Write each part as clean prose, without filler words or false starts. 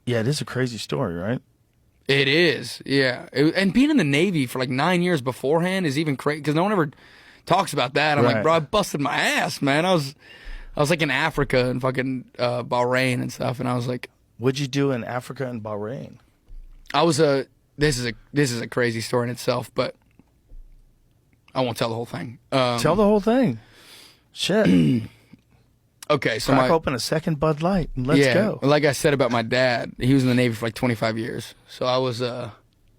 Yeah, it is a crazy story, right? It is, yeah. And being in the Navy for like 9 years beforehand is even crazy because no one ever talks about that. I'm like, Right. bro, I busted my ass, man. I was like in Africa and fucking Bahrain and stuff, and I was like, What'd you do in Africa and Bahrain? I was a. This is a crazy story in itself, but I won't tell the whole thing. Tell the whole thing. Shit. Okay, so Crack open a second Bud Light and let's go. like I said about my dad, he was in the Navy for like 25 years. So I was,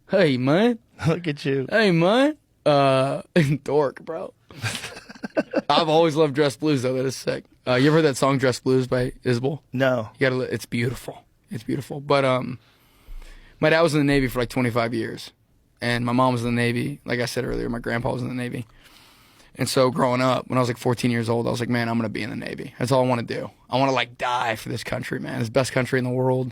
hey man, Look at you. hey man, dork, bro. I've always loved Dress Blues though. That is sick. You ever heard that song Dress Blues by Isbell? No. You gotta. It's beautiful. It's beautiful. But my dad was in the Navy for like 25 years, and my mom was in the Navy. Like I said earlier, my grandpa was in the Navy. And so growing up, when I was like 14 years old, I was like, man, I'm going to be in the Navy. That's all I want to do. I want to like die for this country, man. It's the best country in the world.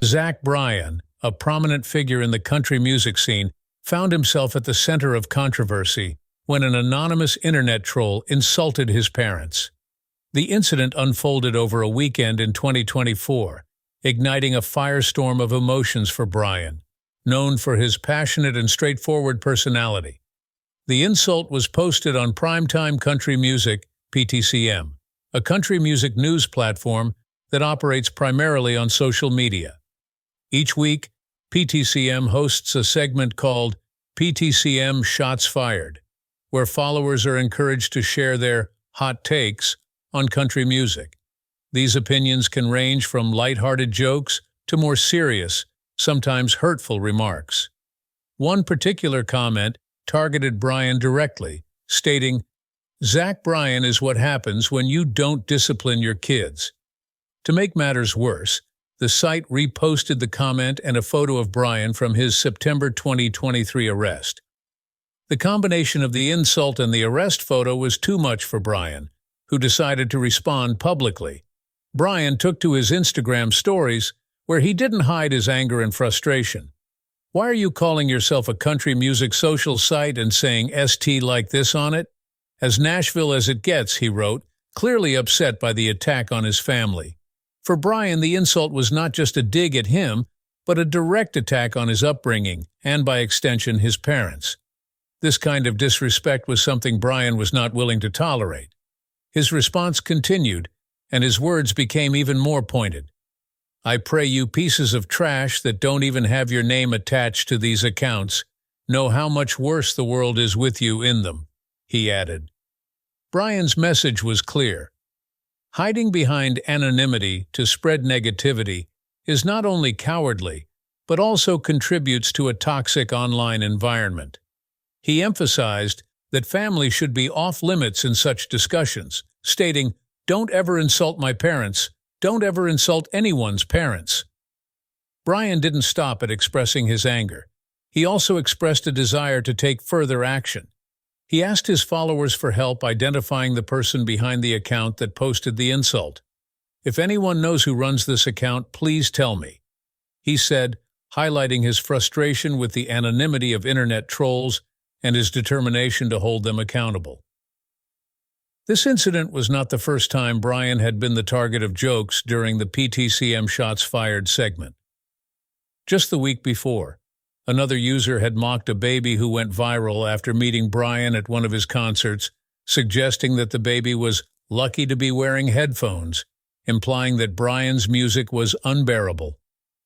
ZachBryan, a prominent figure in the country music scene, found himself at the center of controversy when an anonymous internet troll insulted his parents. The incident unfolded over a weekend in 2024, igniting a firestorm of emotions for Bryan, known for his passionate and straightforward personality. The insult was posted on Primetime Country Music, PTCM, a country music news platform that operates primarily on social media. Each week, PTCM hosts a segment called PTCM Shots Fired, where followers are encouraged to share their hot takes on country music. These opinions can range from lighthearted jokes to more serious, sometimes hurtful remarks. One particular comment targeted Bryan directly, stating, "ZachBryan is what happens when you don't discipline your kids." To make matters worse, the site reposted the comment and a photo of Bryan from his September 2023 arrest. The combination of the insult and the arrest photo was too much for Bryan, who decided to respond publicly. Bryan took to his Instagram stories, where he didn't hide his anger and frustration. "Why are you calling yourself a country music social site and saying ST like this on it? As Nashville as it gets," he wrote, clearly upset by the attack on his family. For Bryan, the insult was not just a dig at him, but a direct attack on his upbringing and, by extension, his parents. This kind of disrespect was something Bryan was not willing to tolerate. His response continued, and his words became even more pointed. "I pray you pieces of trash that don't even have your name attached to these accounts know how much worse the world is with you in them," he added. Bryan's message was clear. Hiding behind anonymity to spread negativity is not only cowardly, but also contributes to a toxic online environment. He emphasized that family should be off-limits in such discussions, stating, "Don't ever insult my parents. Don't ever insult anyone's parents." Bryan didn't stop at expressing his anger. He also expressed a desire to take further action. He asked his followers for help identifying the person behind the account that posted the insult. "If anyone knows who runs this account, please tell me," he said, highlighting his frustration with the anonymity of internet trolls and his determination to hold them accountable. This incident was not the first time Bryan had been the target of jokes during the PTCM Shots Fired segment. Just the week before, another user had mocked a baby who went viral after meeting Bryan at one of his concerts, suggesting that the baby was lucky to be wearing headphones, implying that Bryan's music was unbearable.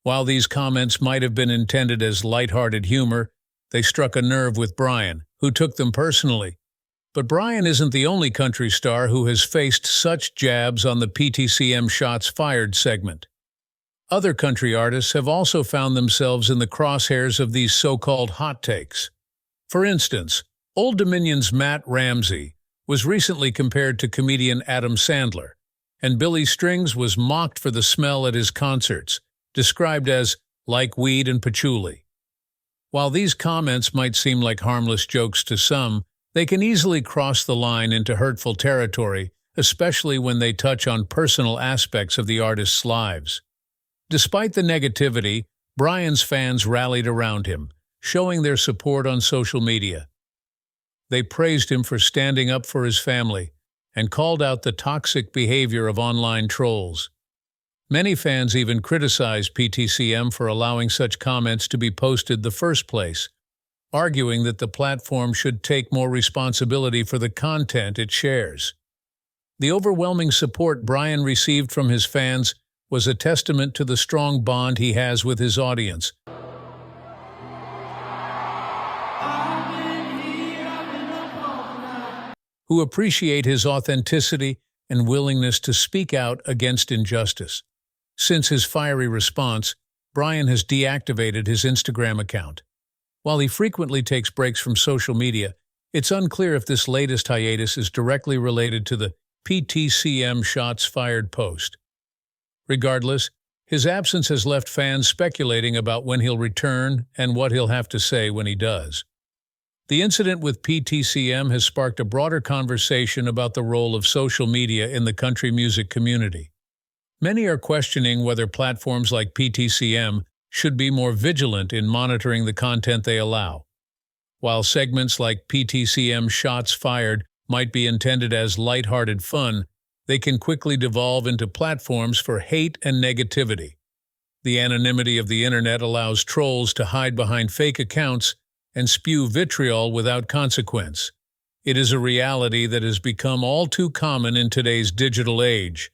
While these comments might have been intended as lighthearted humor, they struck a nerve with Bryan, who took them personally. But Bryan isn't the only country star who has faced such jabs on the PTCM Shots Fired segment. Other country artists have also found themselves in the crosshairs of these so-called hot takes. For instance, Old Dominion's Matt Ramsey was recently compared to comedian Adam Sandler, and Billy Strings was mocked for the smell at his concerts, described as like weed and patchouli. While these comments might seem like harmless jokes to some, they can easily cross the line into hurtful territory, especially when they touch on personal aspects of the artist's lives. Despite the negativity, Bryan's fans rallied around him, showing their support on social media. They praised him for standing up for his family and called out the toxic behavior of online trolls. Many fans even criticized PTCM for allowing such comments to be posted in the first place, arguing that the platform should take more responsibility for the content it shares. The overwhelming support Bryan received from his fans was a testament to the strong bond he has with his audience, who appreciate his authenticity and willingness to speak out against injustice. Since his fiery response, Bryan has deactivated his Instagram account. While he frequently takes breaks from social media, it's unclear if this latest hiatus is directly related to the PTCM shots fired post. Regardless, his absence has left fans speculating about when he'll return and what he'll have to say when he does. The incident with PTCM has sparked a broader conversation about the role of social media in the country music community. Many are questioning whether platforms like PTCM should be more vigilant in monitoring the content they allow. While segments like PTCM shots fired might be intended as lighthearted fun, they can quickly devolve into platforms for hate and negativity. The anonymity of the internet allows trolls to hide behind fake accounts and spew vitriol without consequence. It is a reality that has become all too common in today's digital age.